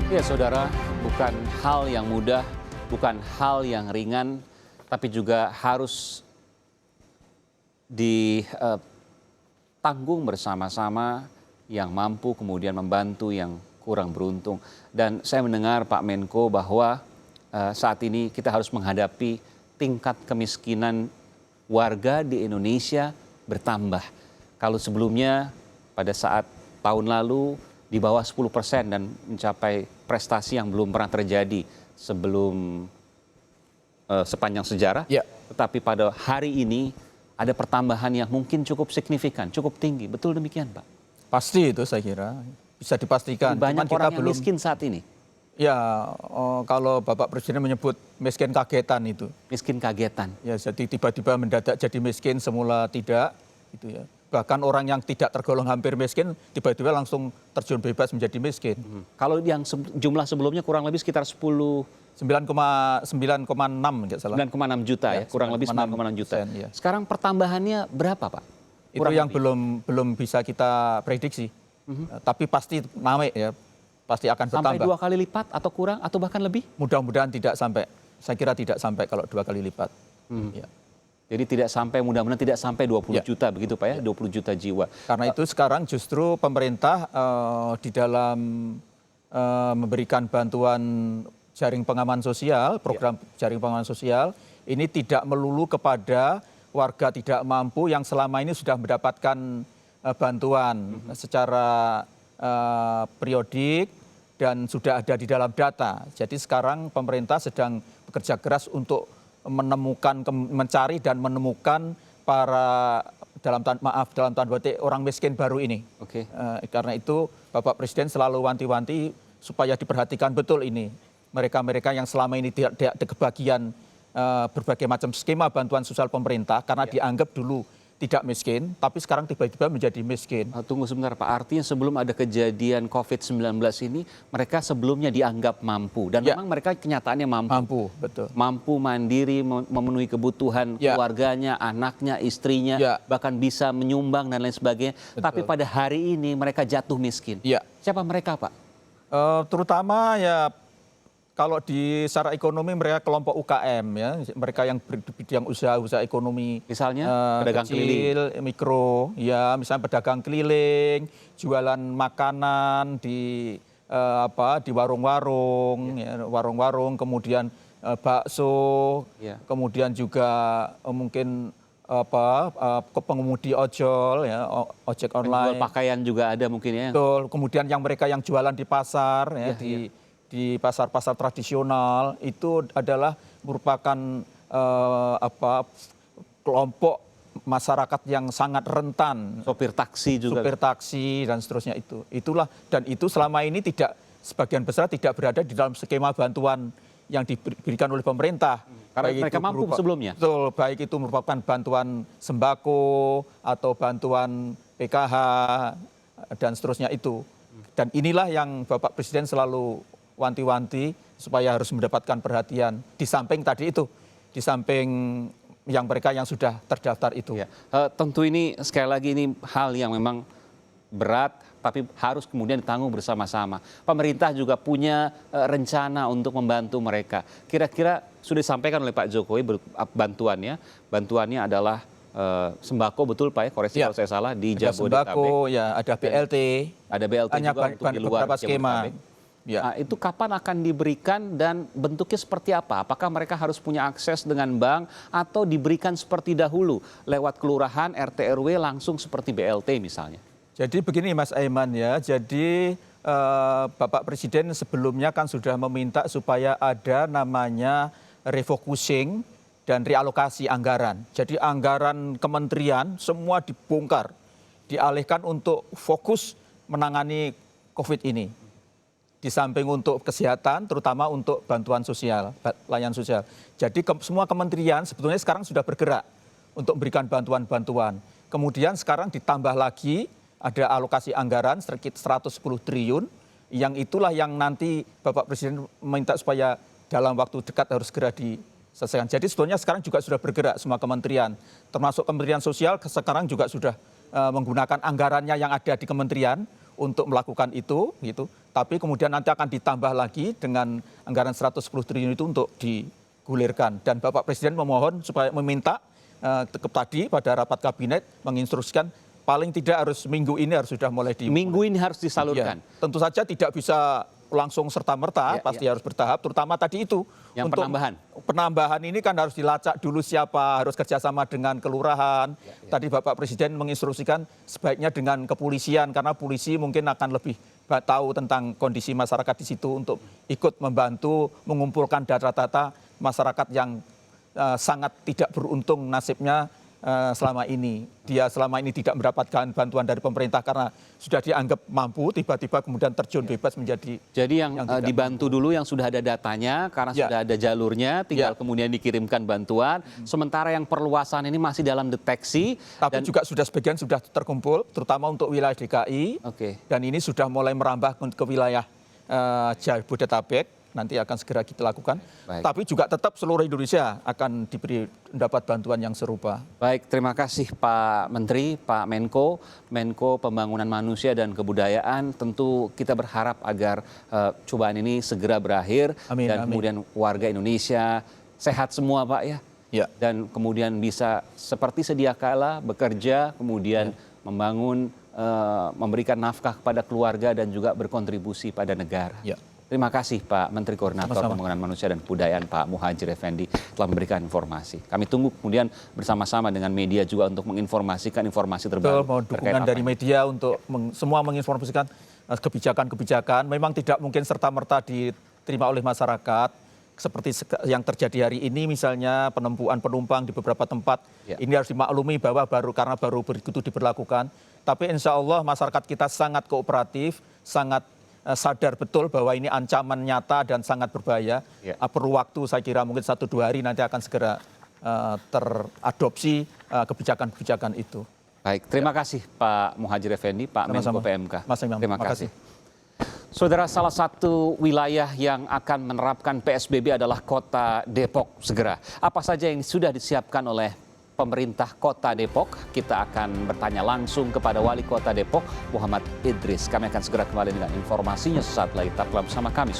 Ya, saudara, bukan hal yang mudah, bukan hal yang ringan, tapi juga harus ditanggung bersama-sama yang mampu kemudian membantu yang kurang beruntung. Dan saya mendengar Pak Menko bahwa saat ini kita harus menghadapi tingkat kemiskinan warga di Indonesia bertambah. Kalau sebelumnya pada saat tahun lalu di bawah 10% dan mencapai prestasi yang belum pernah terjadi sebelum sepanjang sejarah. Ya. Tetapi pada hari ini ada pertambahan yang mungkin cukup signifikan, cukup tinggi. Betul demikian, Pak? Pasti itu saya kira, bisa dipastikan. Banyak Cuman orang kita yang miskin saat ini. Ya, kalau Bapak Presiden menyebut miskin kagetan itu. Miskin kagetan. Ya, jadi tiba-tiba mendadak jadi miskin, semula tidak, gitu ya. Bahkan orang yang tidak tergolong hampir miskin, tiba-tiba langsung terjun bebas menjadi miskin. Kalau yang jumlah sebelumnya kurang lebih sekitar 9,6 nggak salah. 9,6 juta ya, kurang lebih 9,6 juta. Ya. Sekarang pertambahannya berapa, Pak? Itu yang belum bisa kita prediksi. Tapi pasti naik ya, pasti akan bertambah. Sampai 2 kali lipat atau kurang atau bahkan lebih? Mudah-mudahan tidak sampai. Saya kira tidak sampai kalau 2 kali lipat. Ya. Jadi tidak sampai, mudah-mudahan tidak sampai 20 juta begitu Pak ya, 20 juta jiwa. Karena itu sekarang justru pemerintah di dalam memberikan bantuan jaring pengaman sosial, program jaring pengaman sosial, ini tidak melulu kepada warga tidak mampu yang selama ini sudah mendapatkan bantuan secara periodik dan sudah ada di dalam data. Jadi sekarang pemerintah sedang bekerja keras untuk mencari dan menemukan para dalam tanda petik orang miskin baru ini. Oke. Karena itu Bapak Presiden selalu wanti-wanti supaya diperhatikan betul ini. Mereka-mereka yang selama ini tidak kebagian berbagai macam skema bantuan sosial pemerintah karena dianggap dulu tidak miskin, tapi sekarang tiba-tiba menjadi miskin. Tunggu sebentar Pak, artinya sebelum ada kejadian COVID-19 ini, mereka sebelumnya dianggap mampu. Dan memang mereka kenyataannya mampu. Mampu, betul. Mampu mandiri, memenuhi kebutuhan keluarganya, anaknya, istrinya, bahkan bisa menyumbang dan lain sebagainya. Betul. Tapi pada hari ini mereka jatuh miskin. Siapa mereka Pak? Terutama ya kalau di secara ekonomi mereka kelompok UKM ya, mereka yang bidang usaha ekonomi, misalnya pedagang kecil, keliling, mikro, ya misalnya pedagang keliling, jualan makanan di warung-warung, warung-warung, kemudian bakso, kemudian juga mungkin pengemudi ojol, ya ojek online, penjual pakaian juga ada mungkin ya. Betul. Kemudian yang mereka yang jualan di pasar, di pasar-pasar tradisional itu adalah merupakan kelompok masyarakat yang sangat rentan. Sopir taksi juga. Sopir taksi dan seterusnya itu. Dan itu selama ini sebagian besar tidak berada di dalam skema bantuan yang diberikan oleh pemerintah. Karena mereka mampu sebelumnya. Betul, baik itu merupakan bantuan sembako atau bantuan PKH dan seterusnya itu. Dan inilah yang Bapak Presiden selalu wanti-wanti supaya harus mendapatkan perhatian di samping tadi itu, di samping yang mereka yang sudah terdaftar itu. Tentu ini sekali lagi ini hal yang memang berat tapi harus kemudian ditanggung bersama-sama. Pemerintah juga punya rencana untuk membantu mereka. Kira-kira sudah disampaikan oleh Pak Jokowi bantuannya adalah sembako, betul Pak ya, koreksi kalau saya salah, di Jabodetabek. Sembako, ada BLT. Ada BLT juga untuk di luar skema. Nah, itu kapan akan diberikan dan bentuknya seperti apa? Apakah mereka harus punya akses dengan bank atau diberikan seperti dahulu lewat kelurahan, RT RW langsung seperti BLT misalnya? Jadi begini Mas Aiman ya, jadi Bapak Presiden sebelumnya kan sudah meminta supaya ada namanya refocusing dan realokasi anggaran. Jadi anggaran kementerian semua dibongkar, dialihkan untuk fokus menangani COVID ini. Di samping untuk kesehatan, terutama untuk bantuan sosial, layanan sosial. Jadi semua kementerian sebetulnya sekarang sudah bergerak untuk memberikan bantuan-bantuan. Kemudian sekarang ditambah lagi ada alokasi anggaran sekitar 110 triliun, yang itulah yang nanti Bapak Presiden meminta supaya dalam waktu dekat harus segera diselesaikan. Jadi sebetulnya sekarang juga sudah bergerak semua kementerian, termasuk Kementerian Sosial sekarang juga sudah menggunakan anggarannya yang ada di kementerian untuk melakukan itu, gitu. Tapi kemudian nanti akan ditambah lagi dengan anggaran 110 triliun itu untuk digulirkan. Dan Bapak Presiden memohon supaya meminta tadi pada rapat kabinet menginstruksikan paling tidak harus minggu ini harus sudah mulai Minggu ini harus disalurkan. Ya, tentu saja tidak bisa langsung serta-merta, Ya, pasti ya. harus bertahap, terutama tadi itu. Yang untuk penambahan. Penambahan ini kan harus dilacak dulu siapa, harus kerjasama dengan kelurahan. Tadi Bapak Presiden menginstruksikan sebaiknya dengan kepolisian, karena polisi mungkin akan lebih tahu tentang kondisi masyarakat di situ untuk ikut membantu mengumpulkan data-data masyarakat yang sangat tidak beruntung nasibnya selama ini. Dia selama ini tidak mendapatkan bantuan dari pemerintah karena sudah dianggap mampu, tiba-tiba kemudian terjun bebas menjadi. Jadi yang tidak dibantu dulu yang sudah ada datanya, karena Ya. sudah ada jalurnya, tinggal Ya. kemudian dikirimkan bantuan. Sementara yang perluasan ini masih dalam deteksi. Tapi juga sudah sebagian sudah terkumpul, terutama untuk wilayah DKI. Oke. Dan ini sudah mulai merambah ke wilayah Jabodetabek. Nanti akan segera kita lakukan. Baik. Tapi juga tetap seluruh Indonesia akan mendapat bantuan yang serupa. Baik, terima kasih Pak Menteri, Pak Menko Pembangunan Manusia dan Kebudayaan. Tentu kita berharap agar cobaan ini segera berakhir. Amin, Dan amin. kemudian warga Indonesia sehat semua Pak ya. Ya. Dan kemudian bisa seperti sedia kala bekerja, kemudian membangun, memberikan nafkah kepada keluarga dan juga berkontribusi pada negara. Ya. Terima kasih Pak Menteri Koordinator Sama-sama. Pembangunan Manusia dan Kebudayaan Pak Muhadjir Effendi telah memberikan informasi. Kami tunggu kemudian bersama-sama dengan media juga untuk menginformasikan informasi terbaru. Betul, mohon terkait dukungan apa dari yang- media untuk semua menginformasikan kebijakan-kebijakan. Memang tidak mungkin serta-merta diterima oleh masyarakat. Seperti yang terjadi hari ini misalnya penumpukan penumpang di beberapa tempat. Ya. Ini harus dimaklumi bahwa karena baru begitu diberlakukan. Tapi insya Allah masyarakat kita sangat kooperatif, sangat sadar betul bahwa ini ancaman nyata dan sangat berbahaya. Ya. Perlu waktu saya kira mungkin 1-2 hari nanti akan segera teradopsi kebijakan-kebijakan itu. Baik, terima kasih Pak Muhadjir Effendi, Pak Menko Sama-sama. PMK. Mas Imam, Terima terima kasih. Saudara, salah satu wilayah yang akan menerapkan PSBB adalah Kota Depok segera. Apa saja yang sudah disiapkan oleh pemerintah Kota Depok? Kita akan bertanya langsung kepada Wali Kota Depok, Muhammad Idris. Kami akan segera kembali dengan informasinya sesaat lagi. Tetaplah bersama kami.